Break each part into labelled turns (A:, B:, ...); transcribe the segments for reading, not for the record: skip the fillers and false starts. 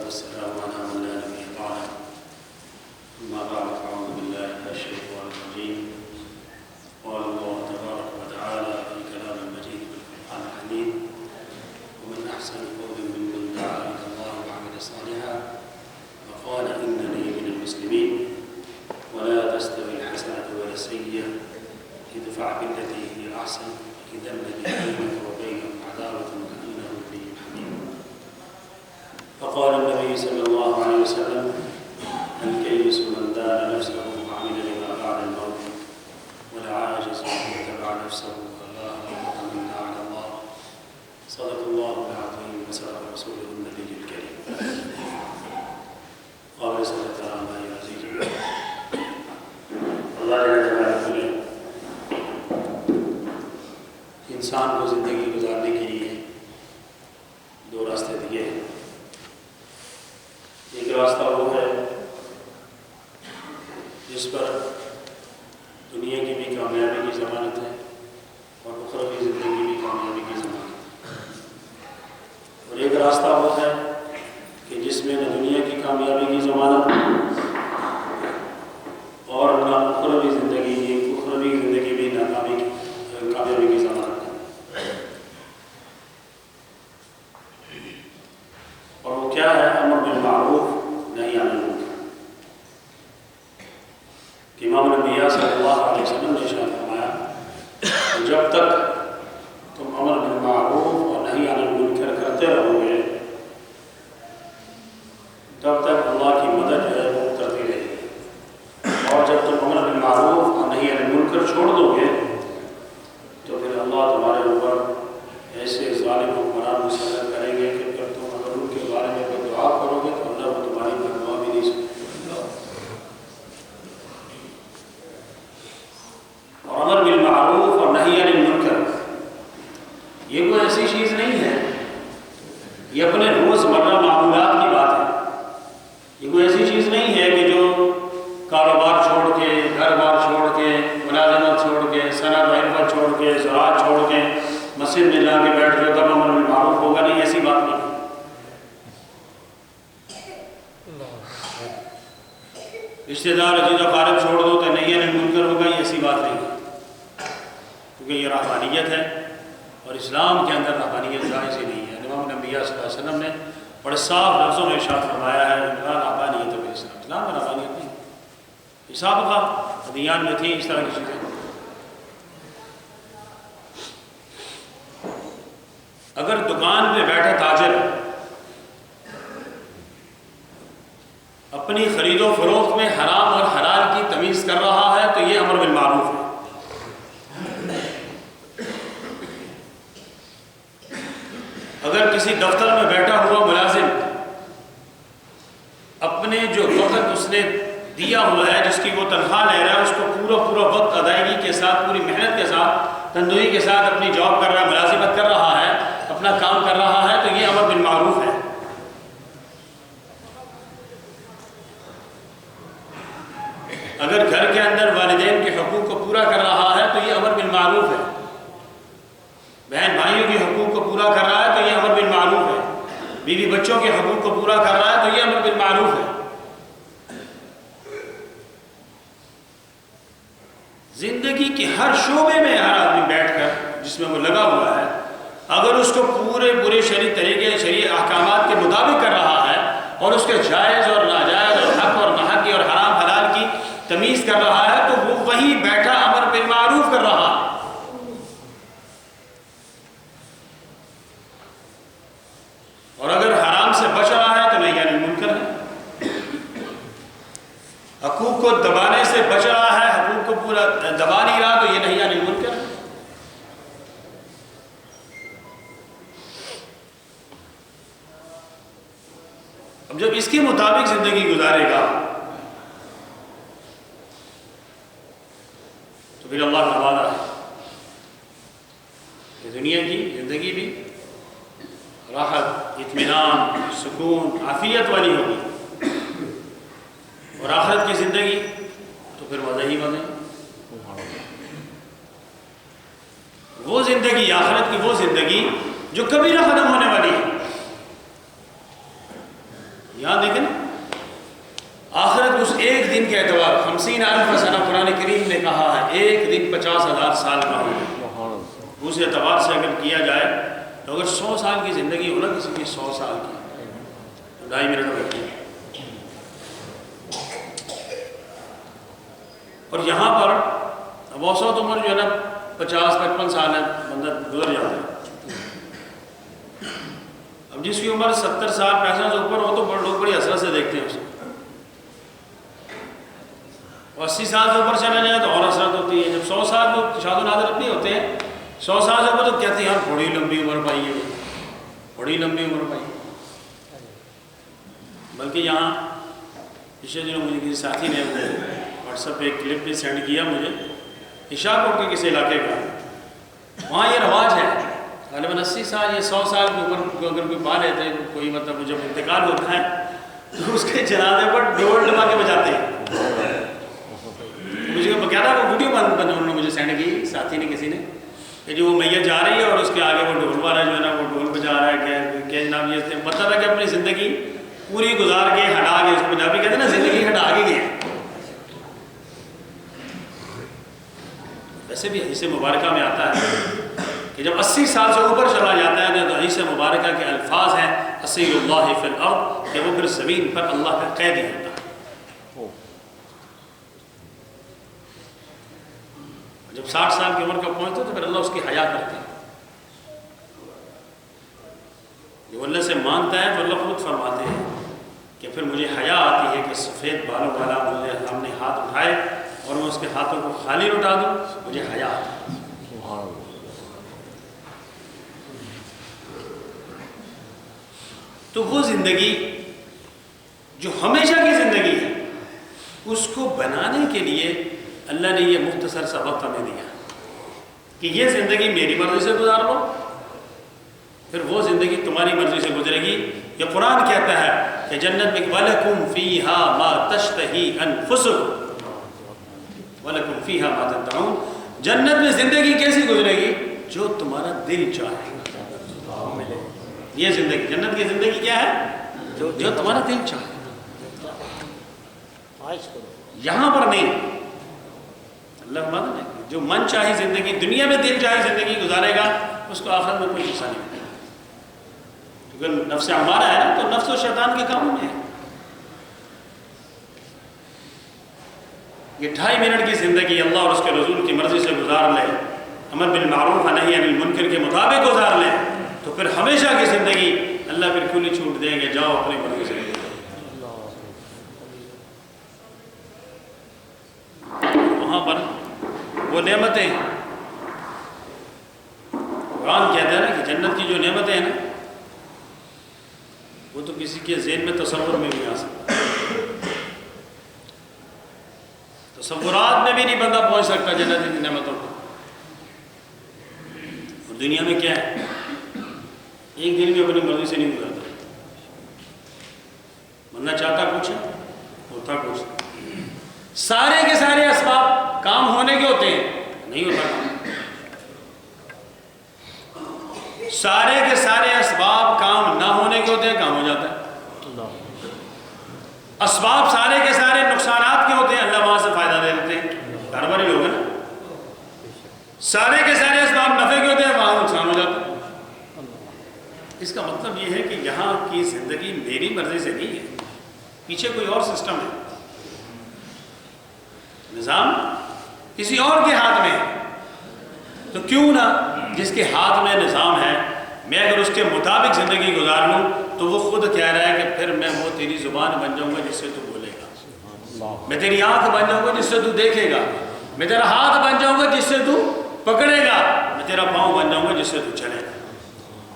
A: والسلام على من لا نبي بعده. أما بعد فأعوذ بالله من الشيطان الرجيم. قال الله تبارك وتعالى في كلام المجيد بالقرآن الحميد: ومن أحسن قول ممن دعا إلى الله وعمل صالحا وقال إنني من المسلمين ولا تستوي الحسنة ولا السيئة ادفع بالتي هي أحسن إذا الذي بينك وبينهم عداوة كأنه ولي حميم. فقال النبي صلى الله عليه وسلم: الكيس من دان نفسه وعمل لما بعد الموت والعاجز من اتبع نفسه والله أغلق من دعا على الله. صدق الله العظيم وصدق رسوله النبي الكريم. قال صلى الله عليه وسلم: اللہ جل جلالہ نے انسان کو زندگی گزارنے کے لیے دو راستے دیے ہیں. ایک راستہ وہ ہے جس پر دنیا کی بھی کامیابی کی ضمانت ہے اور اخروی زندگی بھی کامیابی کی ضمانت ہے. اور ایک راستہ وہ ہے کہ جس میں نہ دنیا کی کامیابی کی ضمانت اور نہ اخروی زندگی بھی ناکامی کامیابی کی ضمانت ہے. اور وہ کیا ہے؟ امر بالمعروف نہی عن المنکر. کہ امام الانبیاء صلی اللہ علیہ وسلم نے ارشاد فرمایا کہ جب تک تم امر بالمعروف اور نہی عن المنکر کرتے رہو گے تب تک اللہ کی مدد جو ہے وہ اترتی رہے گی. اور جب تم امر بالمعروف اور نہی عن المنکر چھوڑ دو گے تو پھر اللہ تمہارے اوپر ایسے ظالم حکمران مسلط کریں گے کہ پھر تم اگر ان کے بارے میں کوئی دعا کرو گے تو اللہ وہ تمہاری دعا بھی نہیں سکتے. اور امر بالمعروف اور نہی عن المنکر یہ کوئی ایسی چیز نہیں ہے، یہ اپنے روزمرہ معمولات کی بات ہے. یہ کوئی ایسی چیز نہیں ہے کہ جو کاروبار چھوڑ کے، گھر بار چھوڑ کے، ملازمت چھوڑ کے، صنعت و حرفت چھوڑ کے، زراعت چھوڑ کے مسجد میں جا کے بیٹھ جاؤ تب امر بالمعروف ہوگا. نہیں، ایسی بات نہیں. رشتہ دار عزیز و اقارب چھوڑ دو تو نہی عن المنکر ہوگا، یہ ایسی بات نہیں ہے. کیونکہ یہ رحمانیت ہے اور اسلام کے اندر رحمانیت جائز ہی نہیں ہے. امام الانبیاء صلی اللہ علیہ وسلم نے بڑے صاف لفظوں میں ارشاد فرمایا ہے: رحمانیت و اسلام. اسلام میں رحمانیت نہیں. حساب کا ادیان میں تھی اس طرح کی چیزیں. اگر دکان پہ بیٹھا تاجر اپنی خرید و فروخت میں حرام اور حلال کی تمیز کر رہا ہے تو یہ امر بالمعروف ہے. اگر کسی دفتر میں بیٹھا ہوا ملازم اپنے جو وقت اس نے دیا ہوا ہے، جس کی وہ تنخواہ لے رہا ہے، اس کو پورا وقت ادائیگی کے ساتھ، پوری محنت کے ساتھ، تندوری کے ساتھ اپنی جاب کر رہا ہے، ملازمت کر رہا ہے، اپنا کام کر رہا ہے تو یہ امر بالمعروف ہے. اگر گھر کے اندر والدین کے حقوق کو پورا کر رہا ہے تو یہ امر بالمعروف ہے. بہن بھائیوں کے حقوق کو پورا کر رہا ہے تو یہ امر بالمعروف ہے. بیوی بچوں کے حقوق کو پورا کر رہا ہے تو یہ امر بالمعروف ہے. زندگی کے ہر شعبے میں ہر آدمی بیٹھ کر جس میں وہ لگا ہوا ہے، اگر اس کو پورے شرعی طریقے، شرعی احکامات کے مطابق کر رہا ہے اور اس کے جائز اور ناجائز اور حق اور ناحق کی اور حرام حلال کی تمیز کر رہا ہے تو وہ وہی بیٹھا امر بالمعروف کر رہا ہے. اور اگر حرام سے بچ رہا ہے تو نہی عن المنکر ہے. حقوق کو دبانے سے بچ رہا ہے، حقوق کو پورا دبا نہیں رہا تو یہ نہی عن المنکر ہے. اب جب اس کے مطابق زندگی گزارے گا تو پھر اللہ کا وعدہ ہے کہ دنیا کی زندگی بھی راحت، اطمینان، سکون، عافیت والی ہوگی. اور آخرت کی زندگی تو پھر مزہ ہی مزہ. وہ زندگی، آخرت کی وہ زندگی جو کبھی نہ ختم ہونے والی ہے. 50,000 سنہ قرآن کریم نے کہا ہے، ایک دن 50,000 سال کا ہو۔ اس اعتبار سے اگر کیا جائے تو اگر 100 سال کی زندگی ہو نا کسی کی 100 سال کی تو 2.5 منٹ میں بیٹھی ہے۔ اور یہاں پر اوسط عمر جو ہے نا 50-55 سال ہے، بندہ گزر جاتا ہے۔ اب جس کی عمر 70 سال 65 سے اوپر ہو تو لوگ بڑی حسرت سے دیکھتے ہیں اس کو، اور 80 سال سے اوپر چلا جائے تو اور حسرت ہوتی ہے۔ جب 100 سال تو شاد و نادر اپنی ہوتے ہیں، 100 سال سے اوپر تو کہتے ہیں یار بڑی لمبی عمر پائی ہے، بڑی لمبی عمر پائی ہے۔ بلکہ یہاں پچھلے دنوں مجھے کسی ساتھی نے واٹس ایپ پہ ایک کلپ بھی سینڈ کیا مجھے، عشاء کوٹ کے کسی علاقے کا، وہاں یہ رواج ہے غالباً 80 سال یا 100 سال کی عمر کو اگر کوئی پا لیتے ہیں کوئی، مطلب جب انتقال ہوتا ہے تو اس کے جنازے پر ڈول ڈما کے بجاتے ہیں۔ مجھے باقاعدہ وہ ویڈیو انہوں نے مجھے سینڈ کی ساتھی نے کسی نے، کہ جو وہ میت جا رہی ہے اور اس کے آگے وہ ڈھول والا جو ہے نا وہ ڈھول بجا رہا ہے کہ جناب یہ مطلب ہے کہ اپنی زندگی پوری گزار کے ہٹا کے، اس کو پنجابی کہتے ہیں نا زندگی ہٹا کے گئے۔ ویسے بھی حدیث مبارکہ میں آتا ہے کہ جب 80 سال سے اوپر چلا جاتا ہے تو حدیث مبارکہ کے الفاظ ہیں اسیر اللہ فی الارض، کہ وہ پھر زمین پر اللہ کا قیدی ہوتا ہے۔ جب 60 سال کی عمر کا پہنچتا تو پھر اللہ اس کی حیا کرتے ہیں۔ جو اللہ سے مانگتا ہے تو اللہ خود فرماتے ہیں کہ پھر مجھے حیا آتی ہے کہ سفید بالوں والا ہم نے ہاتھ اٹھائے اور میں اس کے ہاتھوں کو خالی لٹا دوں، مجھے حیا آتی ہے۔ تو وہ زندگی جو ہمیشہ کی زندگی ہے اس کو بنانے کے لیے اللہ نے یہ مختصر سا وقت ہمیں دیا کہ یہ زندگی میری مرضی سے گزار لو، پھر وہ زندگی تمہاری مرضی سے گزرے گی۔ یہ قرآن کہتا ہے کہ جنت میں وَلَكُمْ فِيهَا مَا تَشْتَهِي أَنفُسُكُمْ وَلَكُمْ فِيهَا مَا تَدَّعُونَ، جنت میں زندگی کیسی گزرے گی؟ جو تمہارا دل چاہے گا۔ یہ زندگی، جنت کی زندگی کیا ہے؟ جو تمہارا دل چاہے۔ یہاں پر نہیں، اللہ مانتا ہے جو من چاہی زندگی، دنیا میں دل چاہی زندگی گزارے گا اس کو آخرت میں کوئی حصہ نہیں ملے گا، کیونکہ نفس ہمارا ہے تو نفس و شیطان کے کاموں میں ہے۔ یہ 2.5 منٹ کی زندگی اللہ اور اس کے رسول کی مرضی سے گزار لے، امر بالمعروف و نہی عن المنکر کے مطابق گزار لے، تو پھر ہمیشہ کی زندگی اللہ پھر کھلی چھوٹ دیں گے، جاؤ اپنی مرضی سے۔ وہاں پر وہ نعمتیں، قرآن کہتا ہے نا کہ جنت کی جو نعمتیں ہیں نا وہ تو کسی کے ذہن میں تصور میں نہیں آ سکتا، تصورات میں بھی نہیں بندہ پہنچ سکتا جنت کی نعمتوں کو۔ اور دنیا میں کیا ہے، ایک دن بھی اپنی مرضی سے نہیں گزرتا، بندہ چاہتا کچھ ہے ہوتا کچھ، سارے کے سارے اسباب کام ہونے کے ہوتے ہیں، نہیں ہوتا کام۔ سارے کے سارے اسباب کام نہ ہونے کے ہوتے ہیں، کام ہو جاتا ہے۔ اسباب سارے کے سارے نقصانات کے ہوتے ہیں، اللہ وہاں سے فائدہ دے دیتے ہیں، کاروباری لوگ ہیں نا۔ سارے کے سارے اسباب نفع کے ہوتے ہیں، وہاں نقصان ہو جاتا ہے۔ اس کا مطلب یہ ہے کہ یہاں کی زندگی میری مرضی سے نہیں ہے، پیچھے کوئی اور سسٹم ہے، نظام کسی اور کے ہاتھ میں ہے۔ تو کیوں نہ جس کے ہاتھ میں نظام ہے، میں اگر اس کے مطابق زندگی گزار لوں تو وہ خود کہہ رہا ہے کہ پھر میں وہ تیری زبان بن جاؤں گا جس سے تو بولے گا، میں تیری آنکھ بن جاؤں گا جس سے تو دیکھے گا، میں تیرا ہاتھ بن جاؤں گا جس سے تو پکڑے گا، میں تیرا پاؤں بن جاؤں گا جس سے تو چلے گا۔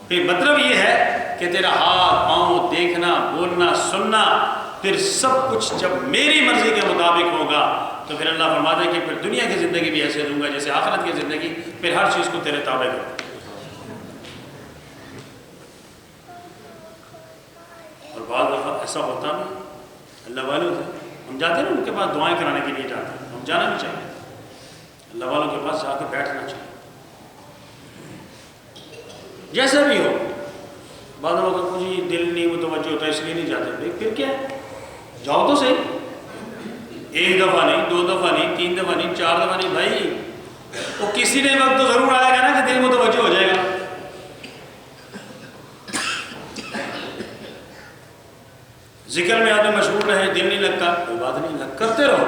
A: پھر مطلب یہ ہے کہ تیرا ہاتھ پاؤں دیکھنا بولنا سننا پھر سب کچھ جب میری مرضی کے مطابق ہوگا تو پھر اللہ فرماتا ہے کہ پھر دنیا کی زندگی بھی ایسے دوں گا جیسے آخرت کی زندگی، پھر ہر چیز کو تیرے تابع کروں۔ اور بعض دفعہ ایسا ہوتا بھی اللہ والوں سے ہم جاتے ہیں نا ان کے پاس دعائیں کرانے کے لیے جاتے ہیں، ہم جانا بھی چاہیے، اللہ والوں کے پاس جا کے بیٹھنا چاہیے جیسا بھی ہو۔ بعض وقت مجھے دل نہیں متوجہ ہوتا اس لیے نہیں جاتے، پھر کیا ہے، جاؤ تو صحیح، ایک دفعہ نہیں، دو دفعہ نہیں، تین دفعہ نہیں، چار دفعہ نہیں بھائی، وہ کسی نے وقت تو ضرور آئے گا نا کہ دل متوجہ ہو جائے گا۔ ذکر میں آپ نے مشغول رہے، دل نہیں لگتا، کوئی بات نہیں، کرتے رہو،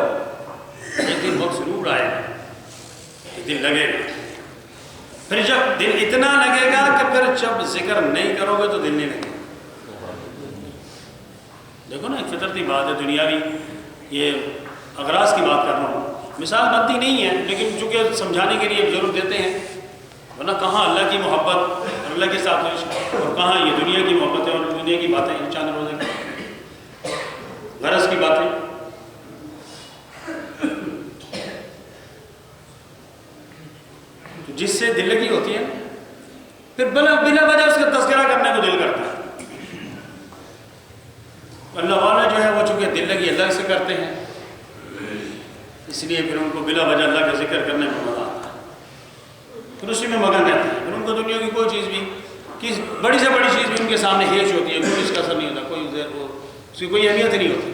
A: لیکن وقت ضرور آئے گا کہ دل لگے گا۔ پھر جب دل اتنا لگے گا کہ پھر جب ذکر نہیں کرو گے تو دل نہیں لگے گا۔ دیکھو نا، ایک فطرتی بات ہے، دنیاوی یہ اغراض کی بات کر رہا ہوں، مثال بنتی نہیں ہے لیکن چونکہ سمجھانے کے لیے ضرور دیتے ہیں، ورنہ کہاں اللہ کی محبت اور اللہ کے ساتھ عشق، اور کہاں یہ دنیا کی محبت ہے اور دنیا کی باتیں، چاند روزے کی غرض کی باتیں۔ تو جس سے دل لگی ہوتی ہے پھر بلا وجہ اس کا تذکرہ کرنے کو دل کرتا ہے۔ اللہ والے جو ہے وہ چونکہ دل لگی اللہ سے کرتے ہیں، اس لیے پھر ان کو بلا وجہ اللہ کا ذکر کرنے میں مزہ آتا ہے، پھر اسی میں مگن رہتے ہیں۔ پھر ان کو دنیا کی کوئی چیز بھی، بڑی سے بڑی چیز بھی ان کے سامنے ہیچ ہوتی ہے، کوئی اس کا اثر نہیں ہوتا، کوئی اس کی کوئی اہمیت نہیں ہوتی۔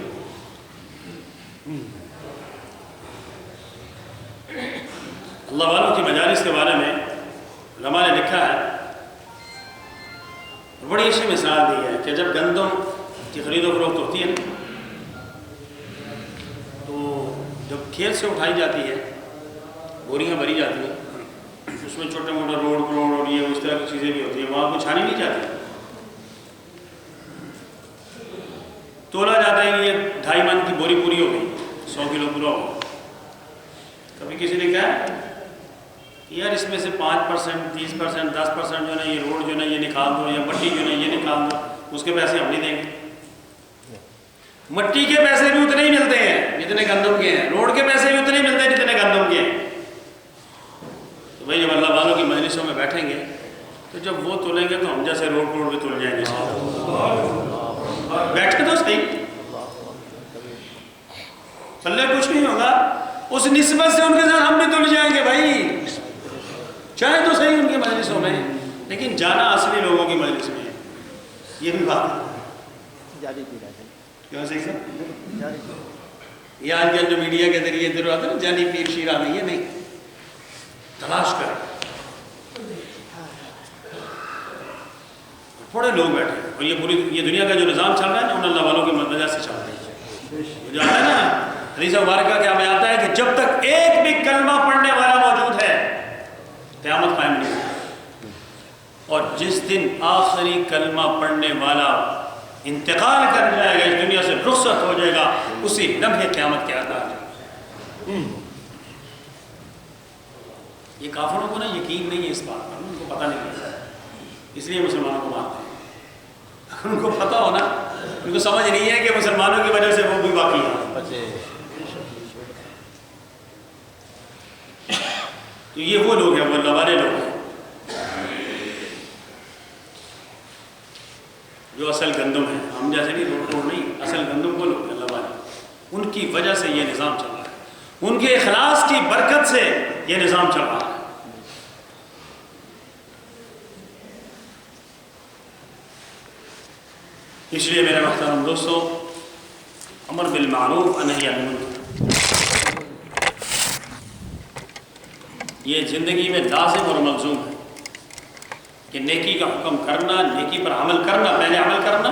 A: اللہ والوں کی مجالس کے بارے میں علماء نے لکھا ہے، بڑی اچھی مثال دی ہے کہ جب گندم کی خرید و فروخت ہوتی ہے تو جب کھیت سے اٹھائی جاتی ہے، بوریاں بھری جاتی ہیں، اس میں چھوٹے موٹے روڈ کروڑ اور یہ اس طرح کی چیزیں بھی ہوتی ہیں، وہاں کو چھانی نہیں جاتی، تولا جاتا ہے، یہ 2.5 من کی بوری پوری ہو گئی، 100 کلو پورا ہو۔ کبھی کسی نے کہا یار اس میں سے 5%، 30%، 10% جو ہے نا یہ روڈ جو ہے نا یہ نکال دو، یا مٹی جو ہے نا یہ نکال دو، اس کے پیسے ہم نہیں دیں گے۔ مٹی کے پیسے بھی اتنے ہی ملتے ہیں جتنے گندم کے ہیں، روڈ کے پیسے بھی اتنے ہی ملتے ہیں جتنے گندم کے ہیں۔ تو بھائی جب اللہ والوں کی مجلسوں میں بیٹھیں گے تو جب وہ تولیں گے تو ہم جیسے روڈ بھی تل جائیں گے، بیٹھے تو صحیح، پلے کچھ نہیں ہوگا، اس نسبت سے ان کے ساتھ ہم بھی تل جائیں گے بھائی، چاہے تو صحیح ان کی مجلسوں میں، لیکن جانا اصلی لوگوں کی مجلس میں ہے، یہ بھی بات ہے۔ کیوں صحیح سر؟ یہ آج کل جو میڈیا کے ذریعے ادھر آتا ہے نا، جانی پیر شیر آ گئی ہے، نہیں، تلاش کریں، تھوڑے لوگ بیٹھے ہیں، اور یہ پوری یہ دنیا کا جو نظام چل رہا ہے نا، ان اللہ والوں کی وجہ سے چل رہا ہے۔ جو آتا ہے نا حدیث مبارکہ کیا میں آتا ہے کہ جب تک ایک بھی کلمہ پڑھنے والا موجود ہے قیامت قائم نہیں ہوگی، اور جس دن آخری کلمہ پڑھنے والا انتقال کر جائے گا، اس دنیا سے رخصت ہو جائے گا، اسی لمحے قیامت کے آتا ہے۔ یہ کافروں کو نا یقین نہیں ہے اس بات پر، ان کو پتہ نہیں ہے، اس لیے مسلمانوں کو مارتے ہیں۔ ان کو پتہ ہونا، ان کو سمجھ نہیں ہے کہ مسلمانوں کی وجہ سے وہ بھی باقی ہیں۔ تو یہ وہ لوگ ہیں، وہ اللہ والے لوگ ہیں جو اصل گندم ہیں، ہم جیسے نہیں روڈ روڈ نہیں، اصل گندم وہ لوگ ہیں اللہ والے، ان کی وجہ سے یہ نظام چل رہا ہے، ان کے اخلاص کی برکت سے یہ نظام چل رہا ہے۔ اس لیے میرے محترم دوستو، امر بالمعروف ونہی عن المنکر یہ زندگی میں لازم اور ملزوم ہے کہ نیکی کا حکم کرنا، نیکی پر عمل کرنا، پہلے عمل کرنا،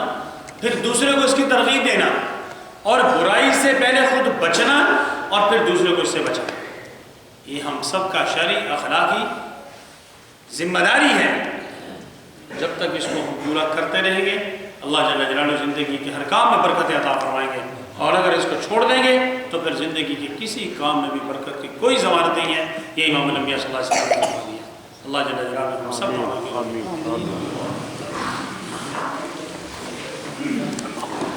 A: پھر دوسرے کو اس کی ترغیب دینا، اور برائی سے پہلے خود بچنا اور پھر دوسرے کو اس سے بچانا۔ یہ ہم سب کا شرعی اخلاقی ذمہ داری ہے۔ جب تک اس کو ہم پورا کرتے رہیں گے، اللہ جل جلالہ زندگی کے ہر کام میں برکت عطا فرمائیں گے، اور اگر اس کو چھوڑ دیں گے تو پھر زندگی کے کسی کام میں بھی برکت کی کوئی ضمانت نہیں ہے۔ یہ امام الانبیاء صلی اللہ علیہ وسلم نے فرمایا۔ اللہ جل جلالہ ہم سب کو